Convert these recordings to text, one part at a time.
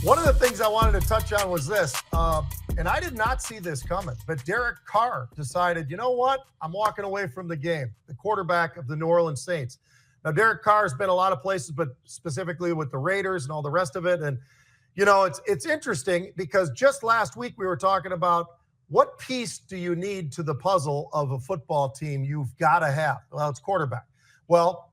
One of the things I wanted to touch on was this, and I did not see this coming, but Derek Carr decided, you know what? I'm walking away from the game, the quarterback of the New Orleans Saints. Now, Derek Carr has been a lot of places, but specifically with the Raiders and all the rest of it. And, you know, it's interesting because just last week we were talking about what piece do you need to the puzzle of a football team you've got to have? Well, it's quarterback. Well,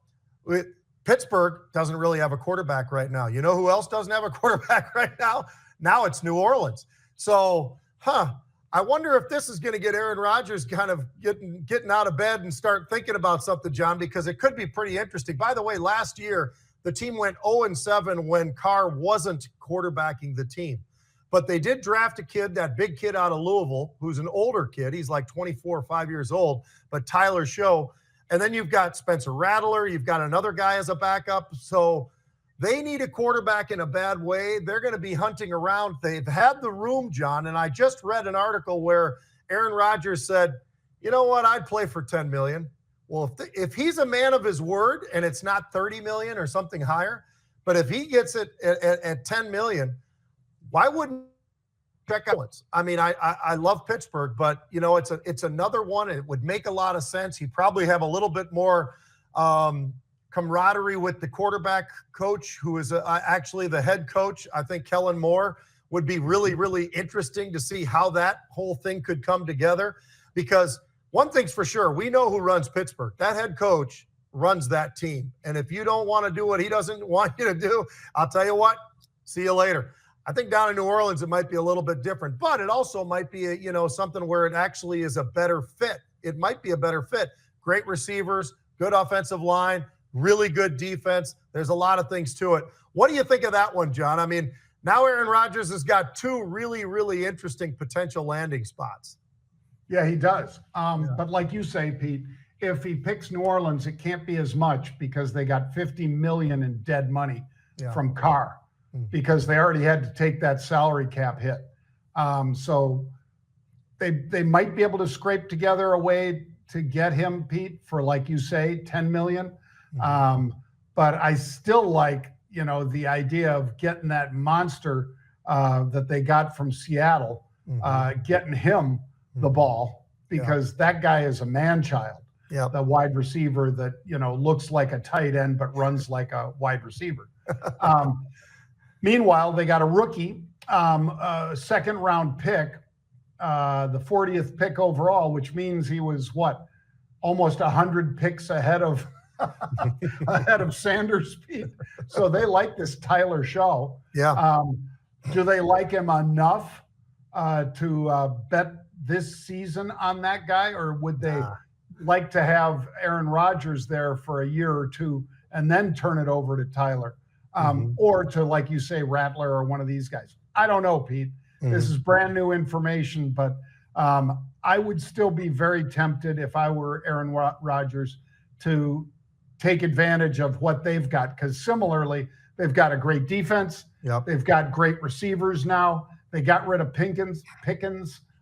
Pittsburgh doesn't really have a quarterback right now. You know who else doesn't have a quarterback right now? Now it's New Orleans. So, I wonder if this is going to get Aaron Rodgers kind of getting out of bed and start thinking about something, John, because it could be pretty interesting. By the way, last year, the team went 0-7 when Carr wasn't quarterbacking the team. But they did draft a kid, that big kid out of Louisville, who's an older kid. He's like 24 or 5 years old, but Tyler Show. And then you've got Spencer Rattler. You've got another guy as a backup. So they need a quarterback in a bad way. They're going to be hunting around. They've had the room, John. And I just read an article where Aaron Rodgers said, you know what, I'd play for $10 million. Well, if he's a man of his word and it's not $30 million or something higher, but if he gets it at $10 million, why wouldn't check out? I mean, I love Pittsburgh, but, you know, it's another one. It would make a lot of sense. He'd probably have a little bit more camaraderie with the quarterback coach, who is actually the head coach. I think Kellen Moore would be really, really interesting to see how that whole thing could come together. Because one thing's for sure, we know who runs Pittsburgh. That head coach runs that team. And if you don't want to do what he doesn't want you to do, I'll tell you what, see you later. I think down in New Orleans, it might be a little bit different, but it also might be, something where it actually is a better fit. It might be a better fit. Great receivers, good offensive line, really good defense. There's a lot of things to it. What do you think of that one, John? I mean, now Aaron Rodgers has got two really, really interesting potential landing spots. Yeah, he does. But like you say, Pete, if he picks New Orleans, it can't be as much because they got $50 million in dead money from Carr. Because they already had to take that salary cap hit. So they might be able to scrape together a way to get him, Pete, for, like you say, $10 million. But I still like, the idea of getting that monster that they got from Seattle, getting him the ball, because that guy is a man-child. Yeah, the wide receiver that, looks like a tight end but runs like a wide receiver. Meanwhile, they got a rookie, second-round pick, the 40th pick overall, which means he was, almost 100 picks ahead of Sanders. So they like this Tyler Show. Yeah. Do they like him enough to bet this season on that guy, or would they like to have Aaron Rodgers there for a year or two and then turn it over to Tyler? Or to, like you say, Rattler or one of these guys. I don't know, Pete. This is brand new information, but I would still be very tempted if I were Aaron Rodgers to take advantage of what they've got, because similarly, they've got a great defense. Yep. They've got great receivers now. They got rid of Pickens,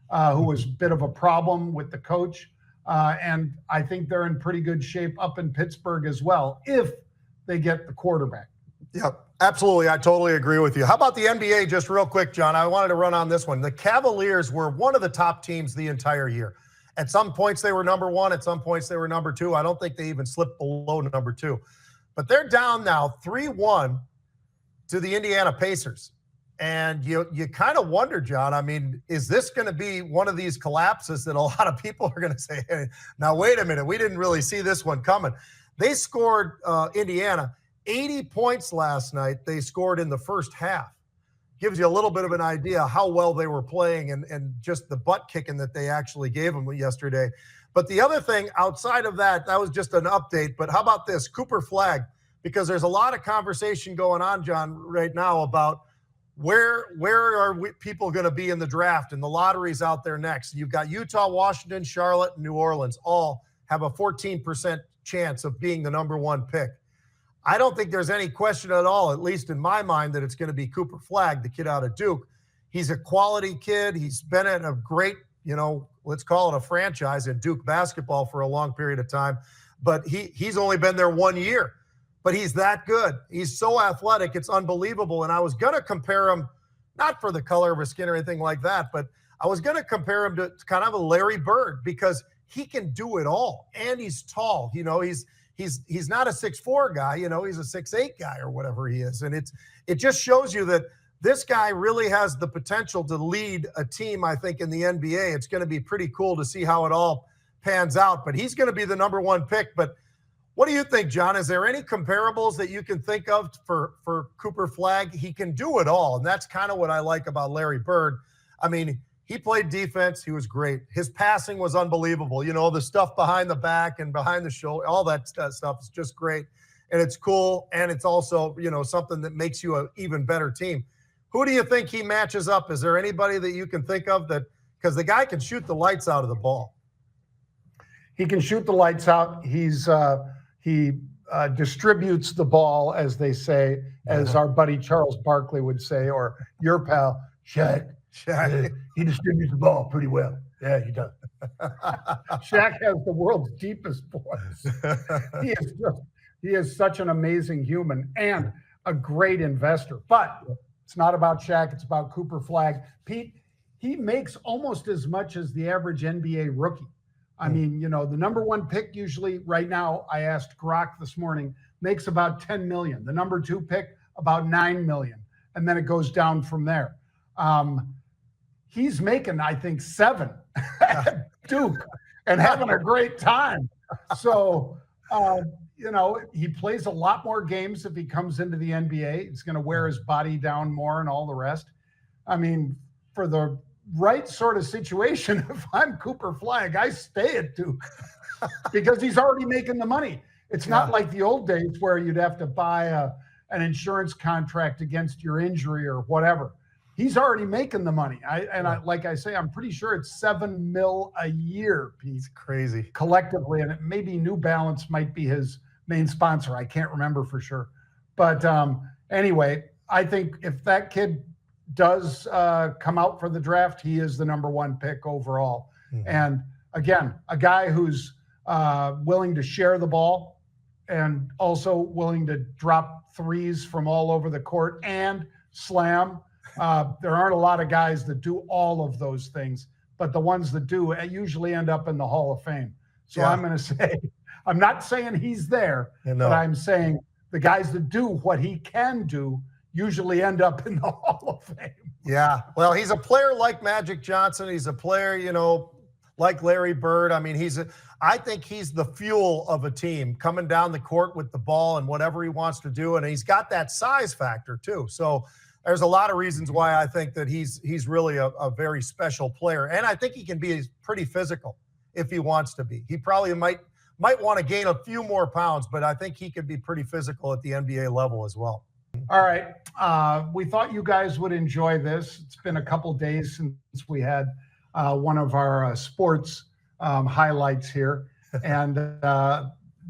who was a bit of a problem with the coach. And I think they're in pretty good shape up in Pittsburgh as well, if they get the quarterback. Yep, absolutely. I totally agree with you. How about the NBA, just real quick, John? I wanted to run on this one. The Cavaliers were one of the top teams the entire year. At some points, they were number one. At some points, they were number two. I don't think they even slipped below number two. But they're down now 3-1 to the Indiana Pacers. And you kind of wonder, John, I mean, is this going to be one of these collapses that a lot of people are going to say, hey, now, wait a minute, we didn't really see this one coming. They scored Indiana 80 points last night. They scored in the first half. Gives you a little bit of an idea how well they were playing and just the butt kicking that they actually gave them yesterday. But the other thing outside of that was just an update. But how about this? Cooper Flagg, because there's a lot of conversation going on, John, right now about where are people going to be in the draft, and the lottery's out there next. You've got Utah, Washington, Charlotte, and New Orleans all have a 14% chance of being the number one pick. I don't think there's any question at all, at least in my mind, that it's going to be Cooper Flagg, the kid out of Duke. He's a quality kid. He's been at a great, let's call it a franchise in Duke basketball for a long period of time. But he's only been there 1 year. but he's that good. He's so athletic. It's unbelievable. And I was going to compare him, not for the color of his skin or anything like that, but I was going to compare him to kind of a Larry Bird because he can do it all. And he's tall. You know, he's not a 6'4" guy. You know, he's a 6'8" guy or whatever he is. And it just shows you that this guy really has the potential to lead a team, I think, in the NBA. It's going to be pretty cool to see how it all pans out. But he's going to be the number one pick. But what do you think, John? Is there any comparables that you can think of for Cooper Flagg? He can do it all, and that's kind of what I like about Larry Bird. I mean, he played defense. He was great. His passing was unbelievable. You know, the stuff behind the back and behind the shoulder, all that stuff is just great. And it's cool, and it's also, you know, something that makes you an even better team. Who do you think he matches up? Is there anybody that you can think of that – because the guy can shoot the lights out of the ball. He can shoot the lights out. He distributes the ball, as they say, as our buddy Charles Barkley would say, or your pal, Shaq. He distributes the ball pretty well. Yeah, he does. Shaq has the world's deepest voice. He is such an amazing human and a great investor. But it's not about Shaq. It's about Cooper Flagg. Pete, he makes almost as much as the average NBA rookie. I mean, you know, the number one pick usually right now, I asked Grok this morning, makes about 10 million. The number two pick, about 9 million. And then it goes down from there. He's making, I think, 7 at Duke and having a great time. So, you know, he plays a lot more games if he comes into the NBA. He's going to wear his body down more and all the rest. I mean, for the right sort of situation, if I'm Cooper Flagg, I stay at Duke because he's already making the money. It's not like the old days where you'd have to buy an insurance contract against your injury or whatever. He's already making the money. Like I say, I'm pretty sure it's $7 million a year, Pete. It's crazy. Collectively, and maybe New Balance might be his main sponsor. I can't remember for sure. But anyway, I think if that kid does come out for the draft, he is the number one pick overall. Mm-hmm. And again, a guy who's willing to share the ball and also willing to drop threes from all over the court and slam. There aren't a lot of guys that do all of those things, but the ones that do usually end up in the Hall of Fame. So I'm going to say, I'm not saying he's there, but I'm saying the guys that do what he can do usually end up in the Hall of Fame. Yeah. Well, he's a player like Magic Johnson. He's a player, you know, like Larry Bird. I mean, I think he's the fuel of a team coming down the court with the ball and whatever he wants to do. And he's got that size factor too. So there's a lot of reasons why I think that he's really a very special player. And I think he can be pretty physical if he wants to be. He probably might want to gain a few more pounds, but I think he could be pretty physical at the NBA level as well. All right. We thought you guys would enjoy this. It's been a couple days since we had one of our sports highlights here. And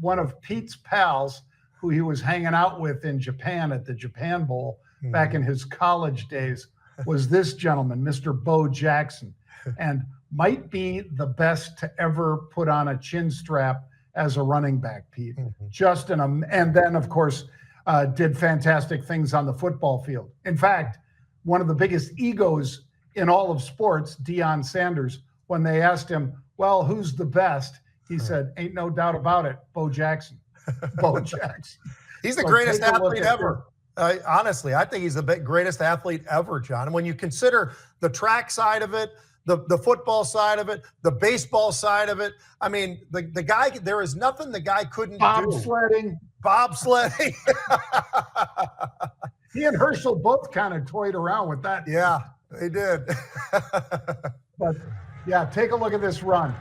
one of Pete's pals, who he was hanging out with in Japan at the Japan Bowl back in his college days, was this gentleman, Mr. Bo Jackson, and might be the best to ever put on a chin strap as a running back, Pete. And then, of course, did fantastic things on the football field. In fact, one of the biggest egos in all of sports, Deion Sanders, when they asked him, well, who's the best? He said, ain't no doubt about it, Bo Jackson. Bo Jackson. He's the greatest athlete ever. Honestly, I think he's the greatest athlete ever, John. And when you consider the track side of it, the football side of it, the baseball side of it, I mean, the guy, there is nothing the guy couldn't do. Bobsledding. He and Herschel both kind of toyed around with that. Yeah, they did. But yeah, take a look at this run.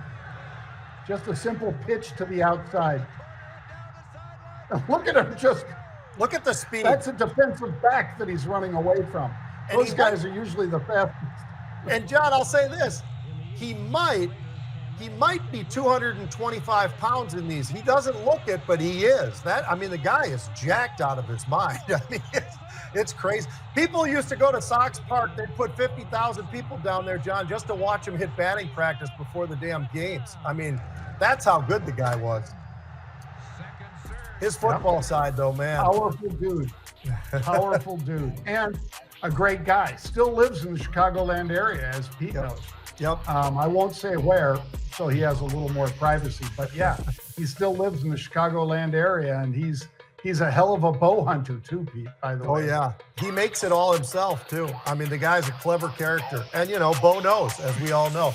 Just a simple pitch to the outside. Look at him just. Look at the speed. That's a defensive back that he's running away from. Those guys are usually the fastest. And John, I'll say this. He might be 225 pounds in these. He doesn't look it, but he is. The guy is jacked out of his mind. I mean, it's crazy. People used to go to Sox Park. They'd put 50,000 people down there, John, just to watch him hit batting practice before the damn games. I mean, that's how good the guy was. His football side, though, man. Powerful dude. Powerful dude. And a great guy. Still lives in the Chicagoland area, as Pete knows. Yep. I won't say where, so he has a little more privacy. But yeah, he still lives in the Chicagoland area, and he's a hell of a bow hunter too, Pete, by the way. Oh, yeah. He makes it all himself, too. I mean, the guy's a clever character. And, Bo knows, as we all know.